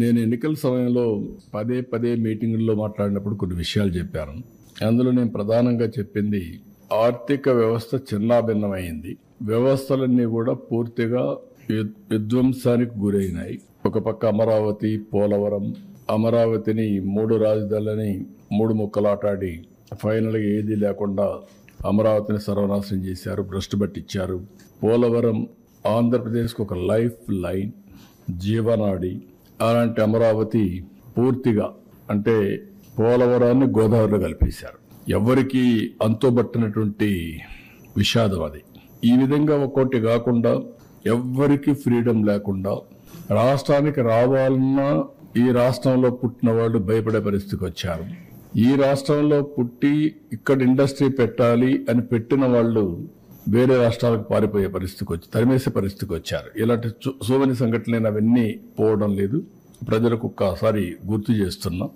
నేను ఎన్నికల సమయంలో పదే పదే మీటింగుల్లో మాట్లాడినప్పుడు కొన్ని విషయాలు చెప్పాను. అందులో నేను ప్రధానంగా చెప్పింది ఆర్థిక వ్యవస్థ చిన్నాభిన్నమైంది. వ్యవస్థలన్నీ కూడా పూర్తిగా విధ్వంసానికి గురైనాయి. ఒక పక్క అమరావతి, పోలవరం, అమరావతిని 3 రాజధానులని 3 ముక్కలాటాడి ఫైనల్గా ఏదీ లేకుండా అమరావతిని సర్వనాశనం చేశారు, భ్రష్టు పట్టించారు. పోలవరం ఆంధ్రప్రదేశ్కు ఒక లైఫ్ లైన్, జీవనాడి. అలాంటి అమరావతి పూర్తిగా అంటే పోలవరాన్ని గోదావరిలో కలిపేశారు. ఎవరికి అంతుబట్టినటువంటి విషాదం అది. ఈ విధంగా ఒక్కోటి కాకుండా ఎవ్వరికి ఫ్రీడమ్ లేకుండా రాష్ట్రానికి రావాలన్నా ఈ రాష్ట్రంలో పుట్టిన వాళ్ళు భయపడే పరిస్థితికి వచ్చారు. ఈ రాష్ట్రంలో పుట్టి ఇక్కడ ఇండస్ట్రీ పెట్టాలి అని పెట్టిన వాళ్ళు వేరే రాష్ట్రాలకు పారిపోయే పరిస్థితికి వచ్చి తరిమేసే పరిస్థితికి వచ్చారు. ఇలాంటి సోమని సంఘటనలు అవన్నీ పోవడం లేదు. ప్రజలకు ఒక్కసారి గుర్తు చేస్తున్నాం.